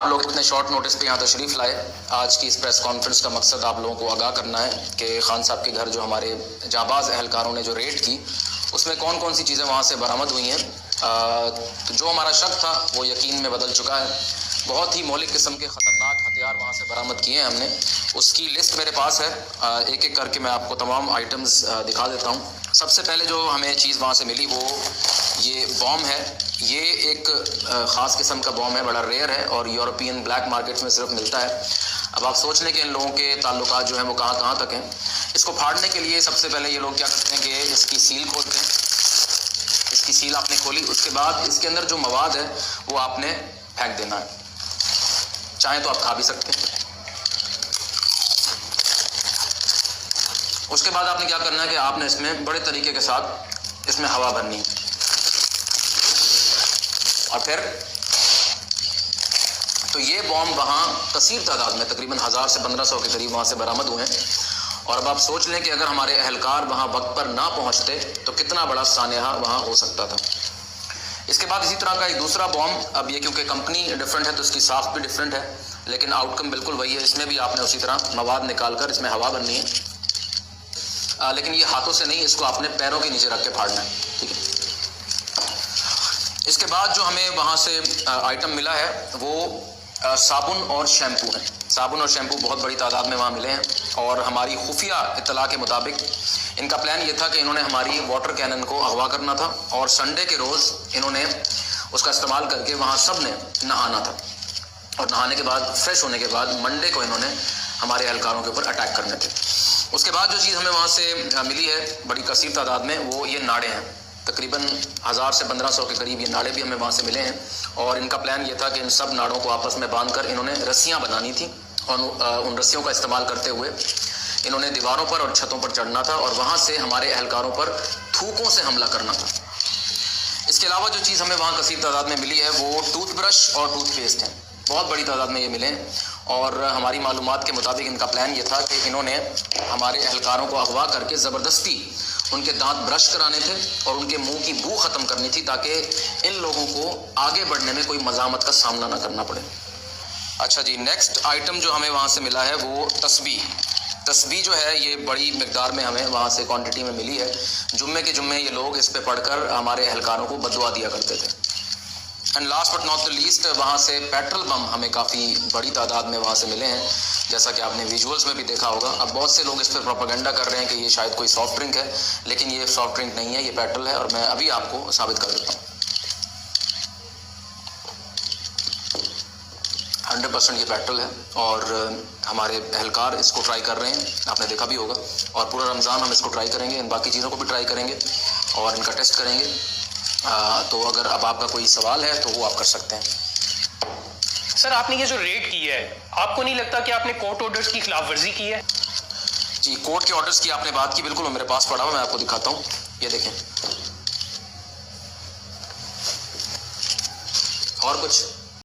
आप लोग इतने शॉर्ट नोटिस पे यहाँ तशरीफ़ लाए। आज की इस प्रेस कॉन्फ्रेंस का मकसद आप लोगों को आगाह करना है कि खान साहब के घर जो हमारे जांबाज अहलकारों ने जो रेड की उसमें कौन कौन सी चीज़ें वहाँ से बरामद हुई हैं। तो जो हमारा शक था वो यकीन में बदल चुका है। बहुत ही मौलिक किस्म के ख़तरनाक हथियार वहाँ से बरामद किए हैं हमने। उसकी लिस्ट मेरे पास है, एक एक करके मैं आपको तमाम आइटम्स दिखा देता हूँ। सबसे पहले जो हमें चीज़ वहाँ से मिली वो ये बॉम्ब है। ये एक ख़ास किस्म का बॉम्ब है, बड़ा रेयर है और यूरोपियन ब्लैक मार्केट्स में सिर्फ मिलता है। अब आप सोच लें कि इन लोगों के ताल्लुकात जो हैं वो कहाँ कहाँ तक हैं। इसको फाड़ने के लिए सबसे पहले ये लोग क्या करते हैं कि इसकी सील खोलते हैं। इसकी सील आपने खोली, उसके बाद इसके अंदर जो मवाद है वो आपने फेंक देना है। चाहें तो आप खा भी सकते हैं। उसके बाद आपने क्या करना है कि आपने इसमें बड़े तरीके के साथ इसमें हवा भरनी है और फिर तो ये बॉम्ब वहाँ कसीर तादाद में तकरीबन 1000 से 1500 के करीब वहाँ से बरामद हुए हैं। और अब आप सोच लें कि अगर हमारे अहलकार वहाँ वक्त पर ना पहुँचते तो कितना बड़ा सानेहा वहाँ हो सकता था। इसके बाद इसी तरह का एक दूसरा बॉम्ब, अब ये क्योंकि कंपनी डिफरेंट है तो इसकी साख्त भी डिफरेंट है, लेकिन आउटकम बिल्कुल वही है। इसमें भी आपने उसी तरह मवाद निकाल कर इसमें हवा भरनी है, लेकिन ये हाथों से नहीं, इसको आपने पैरों के नीचे रख के फाड़ना है, ठीक है। इसके बाद जो हमें वहाँ से आइटम मिला है वो साबुन और शैम्पू है। साबुन और शैम्पू बहुत बड़ी तादाद में वहाँ मिले हैं और हमारी खुफिया इत्तला के मुताबिक इनका प्लान ये था कि इन्होंने हमारी वाटर कैनन को अगवा करना था और संडे के रोज़ इन्होंने उसका इस्तेमाल करके वहाँ सब ने नहाना था और नहाने के बाद फ्रेश होने के बाद मंडे को इन्होंने हमारे एहलकारों के ऊपर अटैक करने थे। उसके बाद जो चीज़ हमें वहाँ से मिली है बड़ी कसीर तादाद में वो ये नाड़े हैं। तकरीबन 1000 से 1500 के करीब ये नाड़े भी हमें वहाँ से मिले हैं और इनका प्लान ये था कि इन सब नाड़ों को आपस में बांध कर इन्होंने रस्सियाँ बनानी थी और उन रस्सियों का इस्तेमाल करते हुए इन्होंने दीवारों पर और छतों पर चढ़ना था और वहाँ से हमारे अहलकारों पर थूकों से हमला करना था। इसके अलावा जो चीज़ हमें वहाँ कसीर तादाद में मिली है वो टूथब्रश और टूथपेस्ट है। बहुत बड़ी तादाद में ये मिले हैं और हमारी मालूमात के मुताबिक इनका प्लान ये था कि इन्होंने हमारे अहलकारों को अगवा करके ज़बरदस्ती उनके दांत ब्रश कराने थे और उनके मुंह की बू ख़त्म करनी थी ताकि इन लोगों को आगे बढ़ने में कोई मज़ामत का सामना ना करना पड़े। अच्छा जी, नेक्स्ट आइटम जो हमें वहाँ से मिला है वो तस्बीह जो है ये बड़ी मिकदार में हमें वहाँ से क्वांटिटी में मिली है। जुम्मे के जुम्मे ये लोग इस पे पढ़कर हमारे अहलकारों को बदुआ दिया करते थे। And last but not the least वहाँ से पेट्रोल बम हमें काफ़ी बड़ी तादाद में वहाँ से मिले हैं, जैसा कि आपने विजुअल्स में भी देखा होगा। अब बहुत से लोग इस पर प्रोपेगेंडा कर रहे हैं कि ये शायद कोई सॉफ्ट ड्रिंक है, लेकिन ये सॉफ्ट ड्रिंक नहीं है, ये पेट्रोल है और मैं अभी आपको साबित कर देता हूँ। 100% ये पेट्रोल है और हमारे अहलकार इसको ट्राई कर रहे हैं, आपने देखा भी होगा। और पूरा रमज़ान हम इसको ट्राई करेंगे, इन बाकी चीज़ों को भी ट्राई करेंगे और इनका टेस्ट करेंगे। तो अगर अब आपका कोई सवाल है तो वो आप कर सकते हैं। सर, आपने ये जो रेड की है, आपको नहीं लगता कि आपने कोर्ट ऑर्डर्स की खिलाफ वर्जी की है? जी, कोर्ट के ऑर्डर्स की आपने बात की, बिल्कुल मेरे पास पड़ा हुआ, मैं आपको दिखाता हूँ। ये देखें। और कुछ